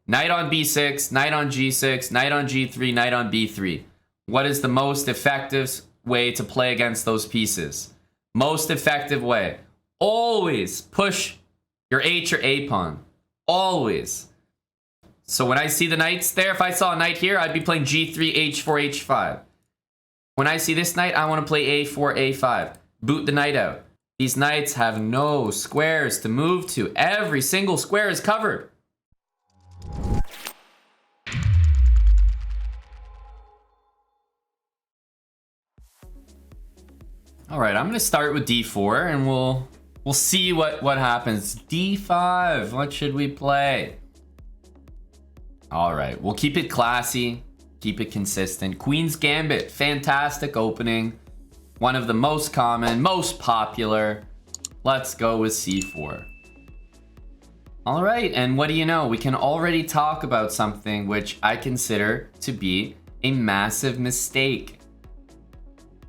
Knight on b6, knight on g6, knight on g3, knight on b3. What is the most effective way to play against those pieces? Most effective way. Always push your h or a pawn. Always. So when I see the knights there, if I saw a knight here, I'd be playing g3, h4, h5. When I see this knight, I want to play a4, a5. Boot the knight out. These knights have no squares to move to. Every single square is covered. All right, I'm going to start with d4 and we'll see what happens. d5, what should we play? All right, we'll keep it classy, keep it consistent. Queen's Gambit, fantastic opening. One of the most common, most popular. Let's go with c4. All right, and what do you know? We can already talk about something which I consider to be a massive mistake.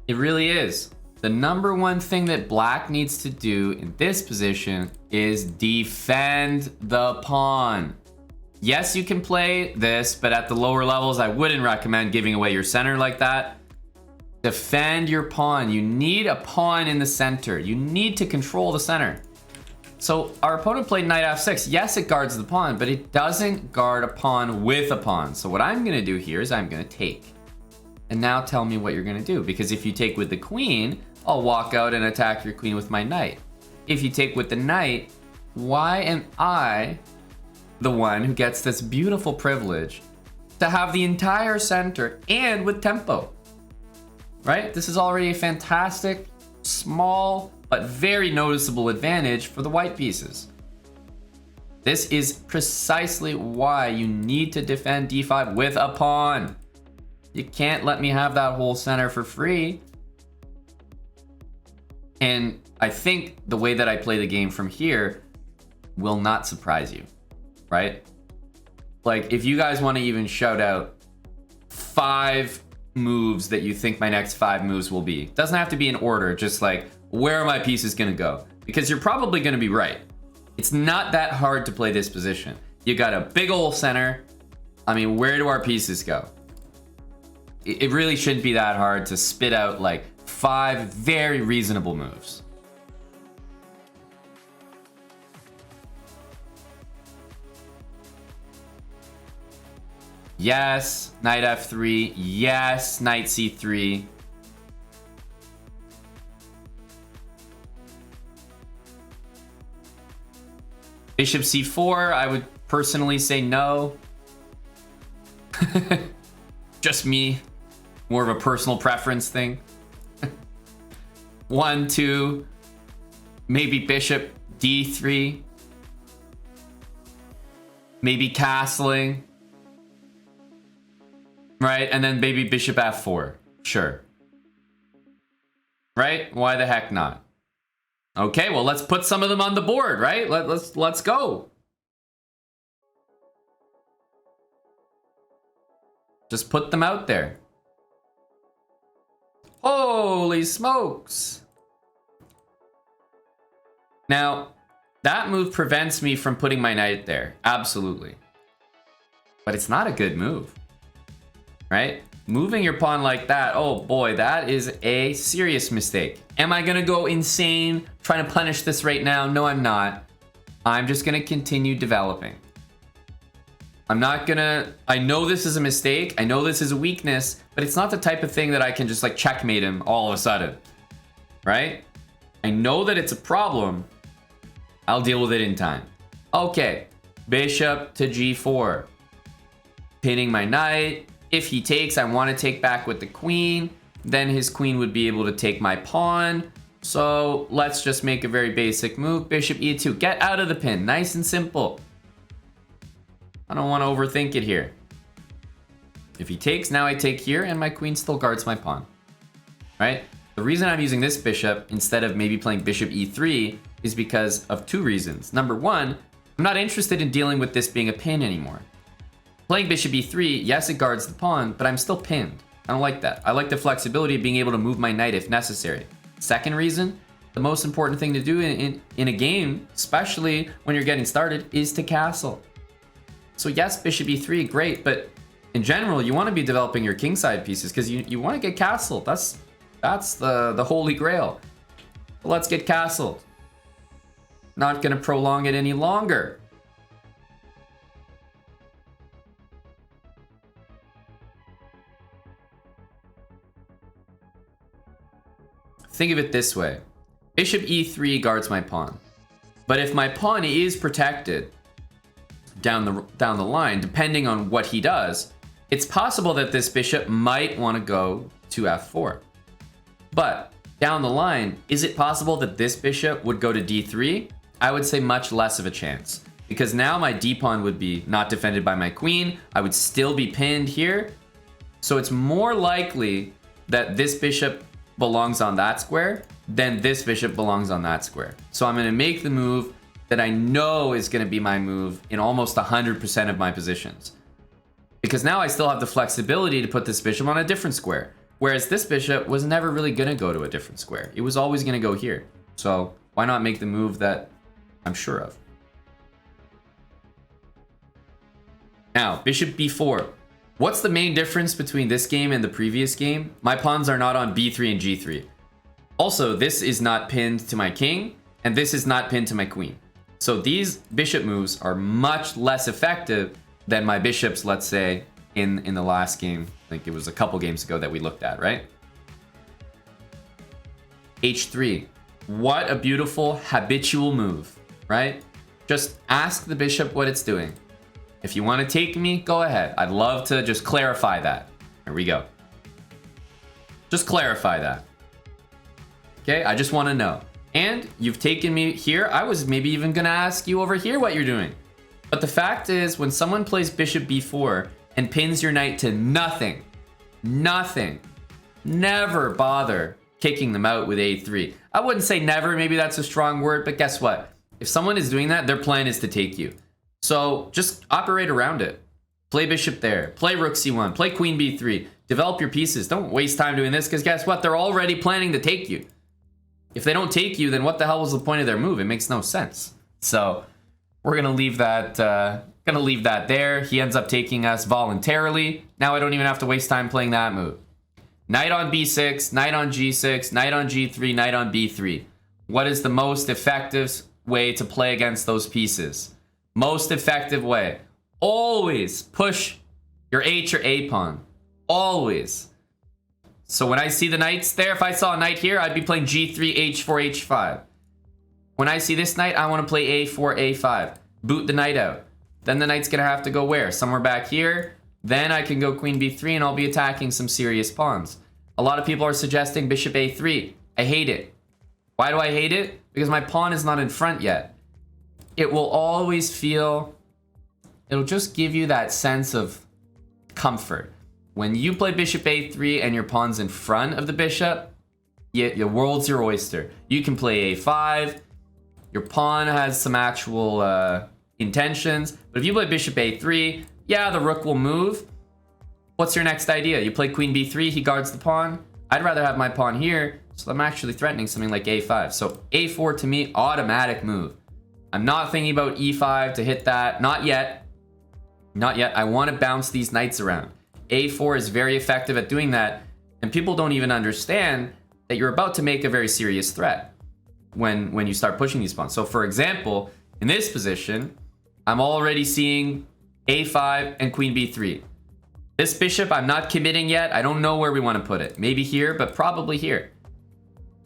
It really is. The number one thing that black needs to do in this position is defend the pawn. Yes, you can play this, but at the lower levels, I wouldn't recommend giving away your center like that. Defend your pawn. You need a pawn in the center. You need to control the center. So our opponent played knight f6. Yes, it guards the pawn, but it doesn't guard a pawn with a pawn. So what I'm going to do here is I'm going to take. And now tell me what you're going to do. Because if you take with the queen, I'll walk out and attack your queen with my knight. If you take with the knight, why am I the one who gets this beautiful privilege to have the entire center and with tempo? Right? This is already a fantastic, small, but very noticeable advantage for the white pieces. This is precisely why you need to defend d5 with a pawn. You can't let me have that whole center for free. And I think the way that I play the game from here will not surprise you, right? Like, if you guys want to even shout out 5 moves that you think my next 5 moves will be, doesn't have to be in order, just like, where are my pieces going to go? Because you're probably going to be right. It's not that hard to play this position. You got a big old center. I mean, where do our pieces go? It really shouldn't be that hard to spit out like 5 very reasonable moves. Yes, knight f3. Yes, knight c3. Bishop c4, I would personally say no. Just me. More of a personal preference thing. 1, 2, maybe bishop d3. Maybe castling. Right? And then maybe bishop f4. Sure. Right? Why the heck not? Okay, well, let's put some of them on the board, right? Let's go. Just put them out there. Holy smokes. Now, that move prevents me from putting my knight there. Absolutely. But it's not a good move. Right? Moving your pawn like that, oh boy, that is a serious mistake. Am I gonna go insane trying to punish this right now? No, I'm not. I'm just gonna continue developing. I'm not gonna, I know this is a mistake, I know this is a weakness, but it's not the type of thing that I can just like checkmate him all of a sudden. Right? I know that it's a problem. I'll deal with it in time. Okay, bishop to g4. Pinning my knight. If he takes, I want to take back with the queen. Then his queen would be able to take my pawn. So let's just make a very basic move. Bishop e2. Get out of the pin. Nice and simple. I don't want to overthink it here. If he takes, now I take here, and my queen still guards my pawn. Right? The reason I'm using this bishop instead of maybe playing bishop e3 is because of 2 reasons. Number 1, I'm not interested in dealing with this being a pin anymore. Playing bishop e3, yes, it guards the pawn, but I'm still pinned. I don't like that. I like the flexibility of being able to move my knight if necessary. Second reason, the most important thing to do in a game, especially when you're getting started, is to castle. So yes, bishop e3, great, but in general, you want to be developing your kingside pieces because you want to get castled. That's the holy grail. But let's get castled. Not going to prolong it any longer. Think of it this way. Bishop e3 guards my pawn. But if my pawn is protected down the line, depending on what he does, it's possible that this bishop might want to go to f4. But down the line, is it possible that this bishop would go to d3? I would say much less of a chance. Because now my d-pawn would be not defended by my queen. I would still be pinned here. So it's more likely that this bishop belongs on that square than this bishop belongs on that square. So I'm going to make the move that I know is going to be my move in almost 100% of my positions. Because now I still have the flexibility to put this bishop on a different square. Whereas this bishop was never really going to go to a different square. It was always going to go here. So why not make the move that I'm sure of? Now, bishop b4. What's the main difference between this game and the previous game? My pawns are not on b3 and g3. Also, this is not pinned to my king, and this is not pinned to my queen. So these bishop moves are much less effective than my bishops, let's say, in the last game. I think it was a couple games ago that we looked at, right? h3. What a beautiful habitual move, right? Just ask the bishop what it's doing. If you want to take me, go ahead. I'd love to just clarify that. Here we go. Just clarify that. Okay, I just want to know. And you've taken me here. I was maybe even going to ask you over here what you're doing. But the fact is, when someone plays bishop b4 and pins your knight to nothing, never bother kicking them out with a3. I wouldn't say never, maybe that's a strong word, but guess what? If someone is doing that, their plan is to take you. So just operate around it. Play bishop there, play rook c1, play queen b3, develop your pieces. Don't waste time doing this because guess what? They're already planning to take you. If they don't take you, then what the hell was the point of their move? It makes no sense. So we're gonna leave that there. He ends up taking us voluntarily. Now I don't even have to waste time playing that move. Knight on b6, knight on g6, knight on g3, knight on b3. What is the most effective way to play against those pieces? Most effective way. Always push your h or a pawn. Always. So when I see the knights there, if I saw a knight here, I'd be playing g3, h4, h5. When I see this knight, I want to play a4, a5. Boot the knight out. Then the knight's going to have to go where? Somewhere back here. Then I can go queen b3 and I'll be attacking some serious pawns. A lot of people are suggesting bishop a3. I hate it. Why do I hate it? Because my pawn is not in front yet. It will always feel, it'll just give you that sense of comfort. When you play bishop a3 and your pawn's in front of the bishop, your world's your oyster. You can play a5. Your pawn has some actual intentions. But if you play bishop a3, yeah, the rook will move. What's your next idea? You play queen b3, he guards the pawn. I'd rather have my pawn here, so I'm actually threatening something like a5. So a4 to me, automatic move. I'm not thinking about e5 to hit that. Not yet. Not yet. I want to bounce these knights around. a4 is very effective at doing that. And people don't even understand that you're about to make a very serious threat when you start pushing these pawns. So for example, in this position, I'm already seeing a5 and queen b3. This bishop, I'm not committing yet. I don't know where we want to put it. Maybe here, but probably here.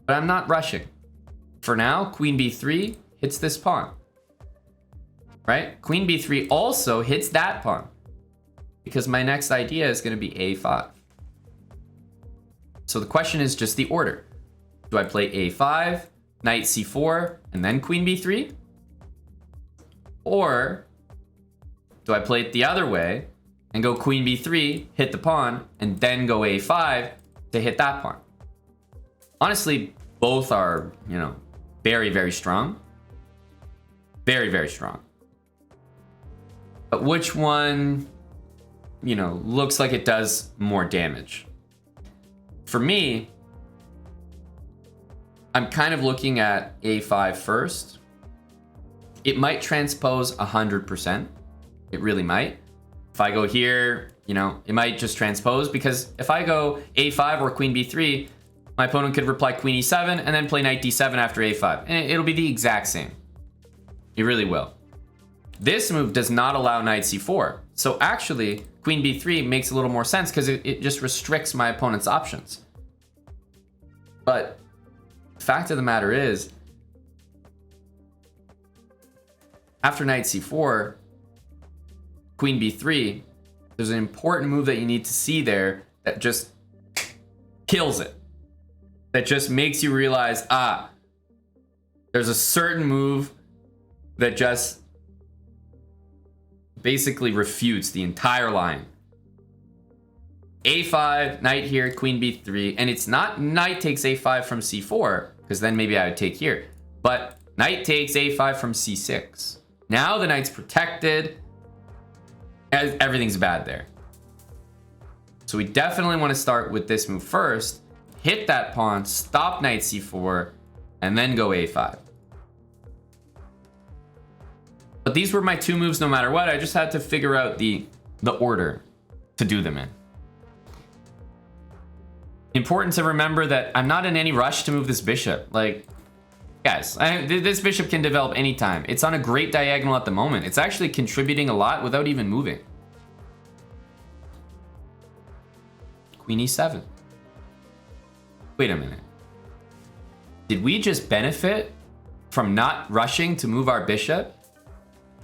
But I'm not rushing. For now, queen b3 hits this pawn. Right? Queen b3 also hits that pawn. Because my next idea is going to be a5. So the question is just the order. Do I play a5, knight c4, and then queen b3? Or do I play it the other way and go queen b3, hit the pawn, and then go a5 to hit that pawn? Honestly, both are, very, very strong. Very, very strong. But which one, looks like it does more damage? For me, I'm kind of looking at a5 first. It might transpose 100%. It really might. If I go here, you know, it might just transpose, because if I go a5 or queen b3, my opponent could reply queen e7 and then play knight d7 after a5. And it'll be the exact same. It really will. This move does not allow knight c4. So actually, queen b3 makes a little more sense because it just restricts my opponent's options. But the fact of the matter is, after knight c4, queen b3, there's an important move that you need to see there that just kills it. That just makes you realize, there's a certain move that just basically refutes the entire line. a5, knight here, queen b3, and it's not knight takes a5 from c4, because then maybe I would take here, but knight takes a5 from c6. Now the knight's protected. Everything's bad there. So we definitely want to start with this move first, hit that pawn, stop knight c4, and then go a5. But these were my two moves no matter what. I just had to figure out the order to do them in. Important to remember that I'm not in any rush to move this bishop. Like, guys, this bishop can develop anytime. It's on a great diagonal at the moment. It's actually contributing a lot without even moving. Queen e7. Wait a minute. Did we just benefit from not rushing to move our bishop?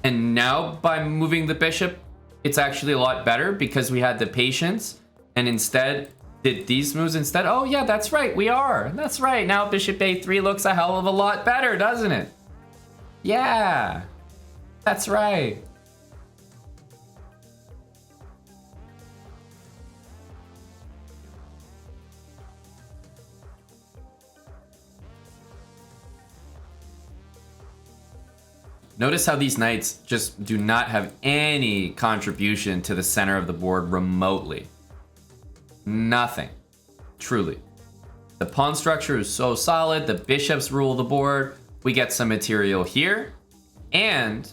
And now by moving the bishop, it's actually a lot better because we had the patience and instead did these moves instead. Oh yeah, that's right, we are. That's right, now bishop a3 looks a hell of a lot better, doesn't it? Yeah, that's right. Notice how these knights just do not have any contribution to the center of the board remotely. Nothing. Truly. The pawn structure is so solid, the bishops rule the board, we get some material here, and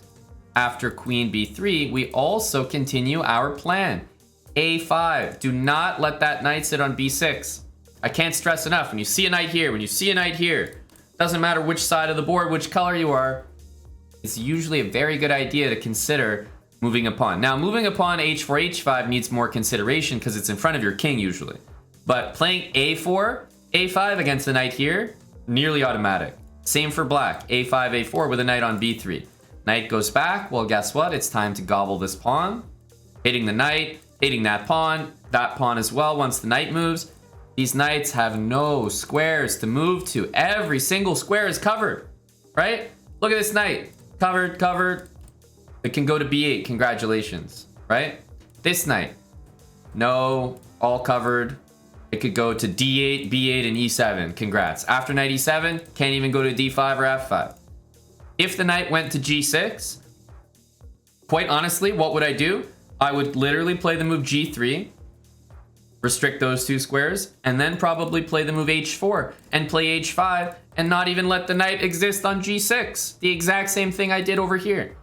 after queen b3, we also continue our plan. a5, do not let that knight sit on b6. I can't stress enough, when you see a knight here, when you see a knight here, doesn't matter which side of the board, which color you are, it's usually a very good idea to consider moving a pawn. Now, moving a pawn h4, h5 needs more consideration because it's in front of your king usually. But playing a4, a5 against the knight here, nearly automatic. Same for black, a5, a4 with a knight on b3. Knight goes back, well guess what? It's time to gobble this pawn. Hitting the knight, hitting that pawn as well once the knight moves. These knights have no squares to move to. Every single square is covered, right? Look at this knight. Covered, covered. It can go to b8, congratulations, right? This knight, no, all covered. It could go to d8, b8, and e7, congrats. After knight e7, can't even go to d5 or f5. If the knight went to g6, quite honestly, what would I do? I would literally play the move g3, restrict those two squares, and then probably play the move h4 and play h5 and not even let the knight exist on g6. The exact same thing I did over here.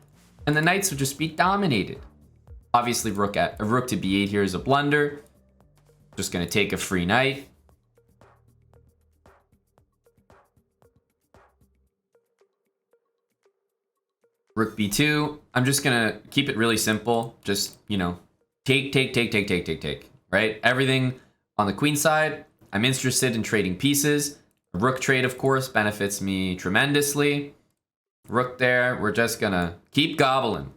And the knights would just be dominated. Obviously, rook to b8 here is a blunder. Just going to take a free knight. Rook b2. I'm just going to keep it really simple. Just, you know, take, right? Everything on the queen side. I'm interested in trading pieces. A rook trade, of course, benefits me tremendously. Rook there. We're just going to keep gobbling.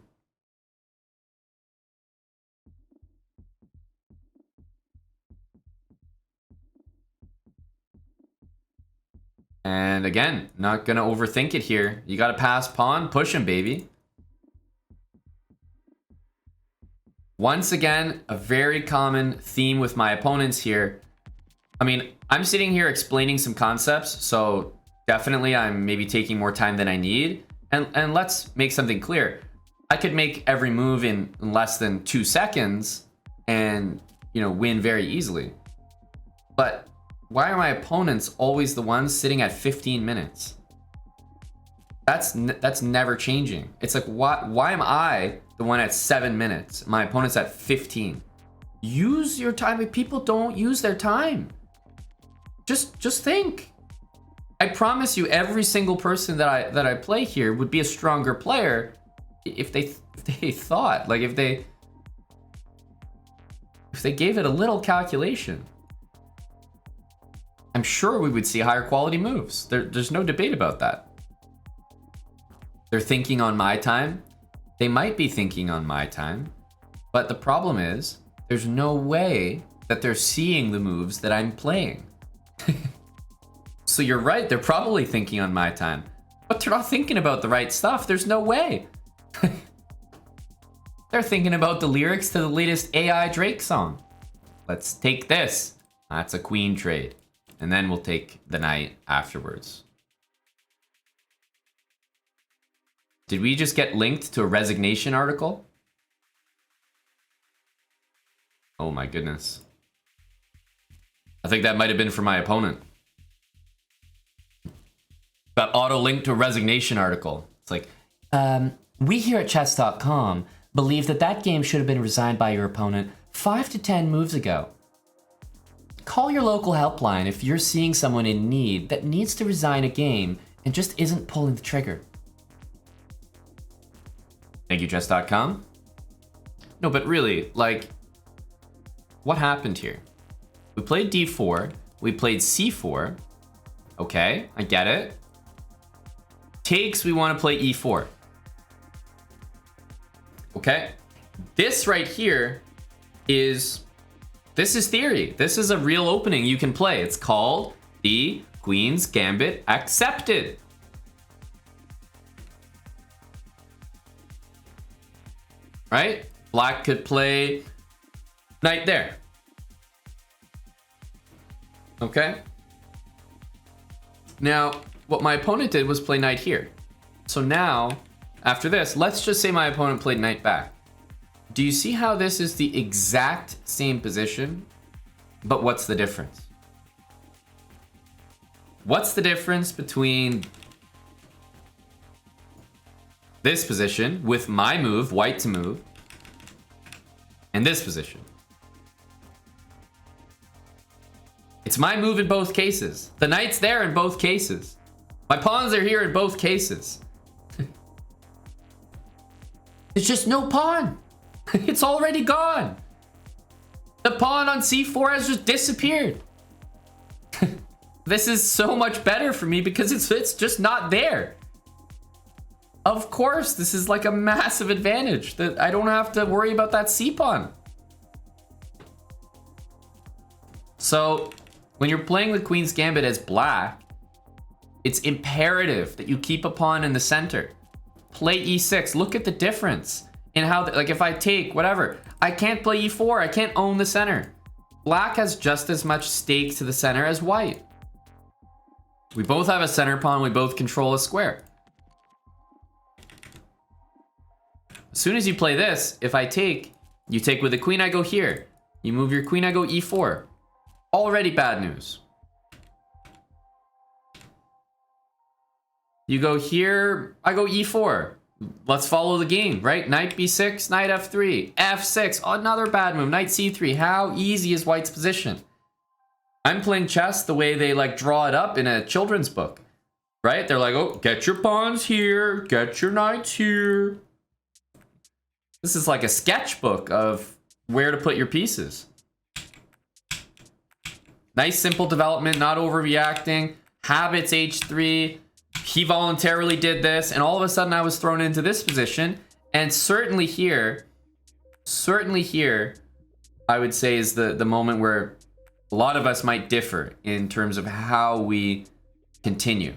And again, not going to overthink it here. You got to pass pawn, push him, baby. Once again, a very common theme with my opponents here. I mean, I'm sitting here explaining some concepts, so definitely I'm maybe taking more time than I need. And let's make something clear. I could make every move in less than 2 seconds and, you know, win very easily. But why are my opponents always the ones sitting at 15 minutes? That's never changing. It's like, why am I the one at 7 minutes. My opponent's at 15. Use your time. People don't use their time. Just think. I promise you, every single person that I play here would be a stronger player if they thought, like if they gave it a little calculation. I'm sure we would see higher quality moves. There's no debate about that. They're thinking on my time. They might be thinking on my time, but the problem is there's no way that they're seeing the moves that I'm playing. So you're right, they're probably thinking on my time, but they're not thinking about the right stuff. There's no way. They're thinking about the lyrics to the latest AI Drake song. Let's take this. That's a queen trade. And then we'll take the knight afterwards. Did we just get linked to a resignation article? Oh my goodness. I think that might have been for my opponent. Got auto-linked to a resignation article. It's like, we here at chess.com believe that game should have been resigned by your opponent 5 to 10 moves ago. Call your local helpline if you're seeing someone in need that needs to resign a game and just isn't pulling the trigger. Thank you, chess.com. No, but really, like, what happened here? We played d4, we played c4. Okay, I get it. Takes, we want to play e4. Okay, this right here is theory. This is a real opening you can play. It's called the Queen's Gambit Accepted. Right? Black could play knight there. Okay. Now, what my opponent did was play knight here. So now, after this, let's just say my opponent played knight back. Do you see how this is the exact same position? But what's the difference? What's the difference between this position with my move, white to move, and this position? It's my move in both cases. The knight's there in both cases. My pawns are here in both cases. There's just no pawn. It's already gone. The pawn on c4 has just disappeared. This is so much better for me because it's just not there. Of course, this is like a massive advantage that I don't have to worry about that c-pawn. So when you're playing the Queen's Gambit as black, it's imperative that you keep a pawn in the center. Play e6. Look at the difference in how, like if I take whatever, I can't play e4. I can't own the center. Black has just as much stake to the center as white. We both have a center pawn. We both control a square. As soon as you play this, if I take, you take with the queen, I go here. You move your queen, I go e4. Already bad news. You go here, I go e4. Let's follow the game, right? Knight b6, knight f3, f6. Another bad move, knight c3. How easy is white's position? I'm playing chess the way they like draw it up in a children's book, right? They're like, oh, get your pawns here, get your knights here. This is like a sketchbook of where to put your pieces. Nice simple development, not overreacting. Habits h3. He voluntarily did this, and all of a sudden I was thrown into this position. And certainly here, I would say is the moment where a lot of us might differ in terms of how we continue.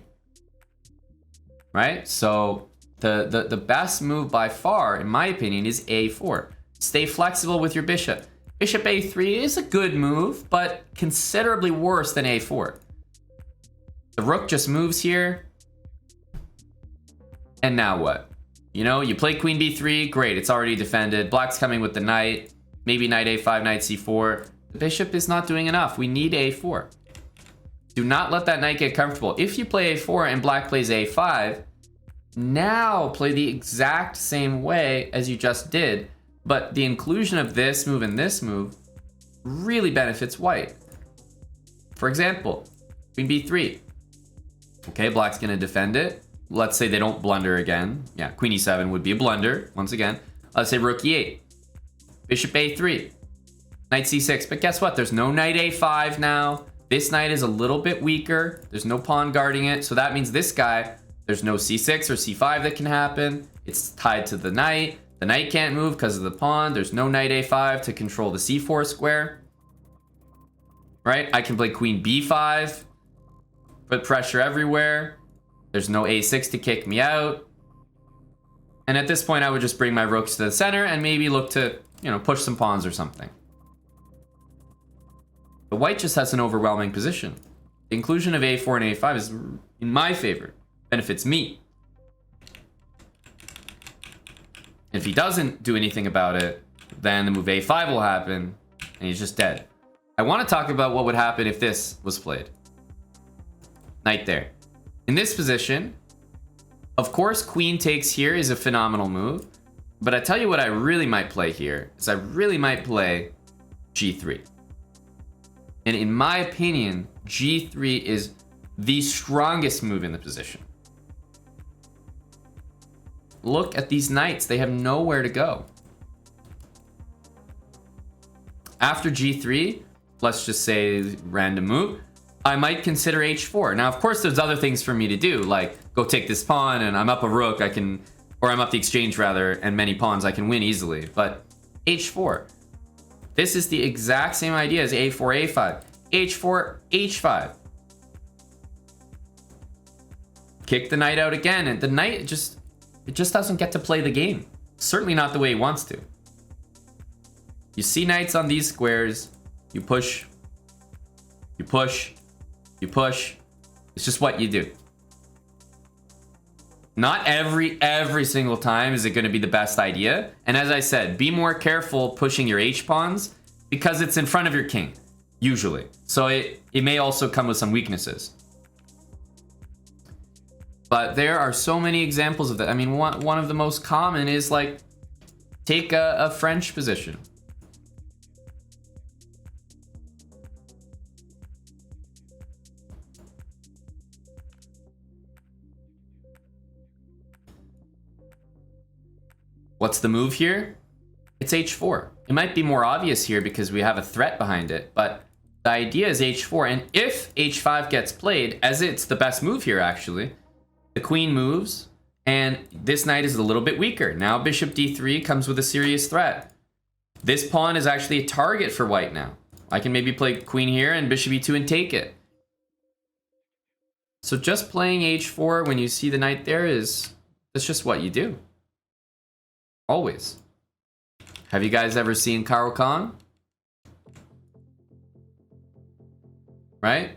Right? So the best move by far, in my opinion, is a4. Stay flexible with your bishop. Bishop a3 is a good move, but considerably worse than a4. The rook just moves here. And now what? You know, you play queen b3, great, it's already defended. Black's coming with the knight, maybe knight a5, knight c4. The bishop is not doing enough. We need a4. Do not let that knight get comfortable. If you play a4 and black plays a5, now play the exact same way as you just did, but the inclusion of this move and this move really benefits white. For example, queen b3. Okay, black's gonna defend it. Let's say they don't blunder again. Yeah, queen e7 would be a blunder, once again. Let's say rook e8. Bishop a3. Knight c6, but guess what? There's no knight a5 now. This knight is a little bit weaker. There's no pawn guarding it, so that means this guy, there's no c6 or c5 that can happen. It's tied to the knight. The knight can't move because of the pawn. There's no knight a5 to control the c4 square. Right? I can play queen b5. Put pressure everywhere. There's no a6 to kick me out. And at this point, I would just bring my rooks to the center and maybe look to, you know, push some pawns or something. But white just has an overwhelming position. The inclusion of a4 and a5 is in my favor. Benefits me. If he doesn't do anything about it, then the move a5 will happen, and he's just dead. I want to talk about what would happen if this was played. Knight there. In this position, of course, queen takes here is a phenomenal move, but I tell you what I really might play here is I really might play g3. And in my opinion, g3 is the strongest move in the position. Look at these knights. They have nowhere to go. After g3, let's just say random move, I might consider h4. Now, of course, there's other things for me to do, like go take this pawn and I'm up a rook, I can, or I'm up the exchange rather, and many pawns, I can win easily. But h4, this is the exact same idea as a4, a5. h4, h5. Kick the knight out again, and the knight just doesn't get to play the game. Certainly not the way he wants to. You see knights on these squares, you push, you push, you push. It's just what you do. Not every single time is it going to be the best idea. And as I said, be more careful pushing your h-pawns because it's in front of your king, usually. So it may also come with some weaknesses. But there are so many examples of that. I mean, one of the most common is like, take a French position. What's the move here? It's h4. It might be more obvious here because we have a threat behind it, but the idea is h4. And if h5 gets played, as it's the best move here actually, the queen moves, and this knight is a little bit weaker. Now bishop d3 comes with a serious threat. This pawn is actually a target for white now. I can maybe play queen here and bishop e2 and take it. So just playing h4 when you see the knight there that's just what you do. Always. Have you guys ever seen Karo Khan? Right?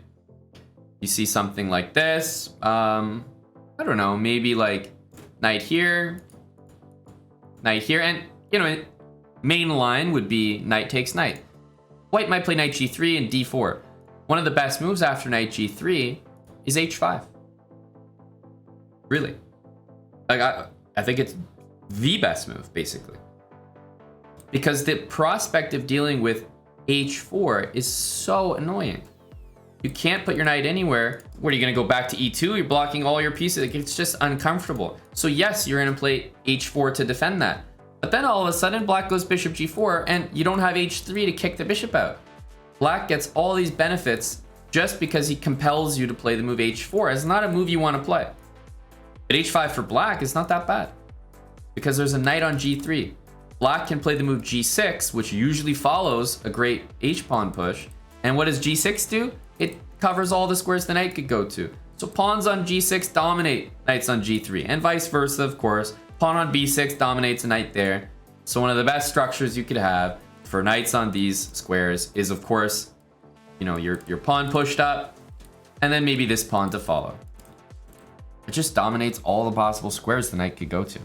You see something like this. I don't know, maybe like knight here, and you know, main line would be knight takes knight. White might play knight g3 and d4. One of the best moves after knight g3 is h5. Really. Like I think it's the best move, basically. Because the prospect of dealing with h4 is so annoying. You can't put your knight anywhere. What, are you going to go back to e2? You're blocking all your pieces. Like, it's just uncomfortable. So yes, you're going to play h4 to defend that. But then all of a sudden, black goes bishop g4, and you don't have h3 to kick the bishop out. Black gets all these benefits just because he compels you to play the move h4. It's not a move you want to play. But h5 for black is not that bad, because there's a knight on g3. Black can play the move g6, which usually follows a great h-pawn push. And what does g6 do? It covers all the squares the knight could go to. So pawns on g6 dominate knights on g3, and vice versa, of course. Pawn on b6 dominates a knight there. So one of the best structures you could have for knights on these squares is, of course, you know, your pawn pushed up, and then maybe this pawn to follow. It just dominates all the possible squares the knight could go to.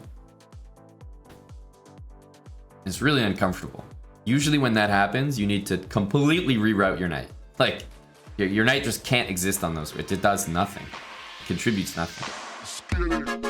It's really uncomfortable. Usually when that happens, you need to completely reroute your knight. Like, your knight just can't exist on those. It does nothing. It contributes nothing.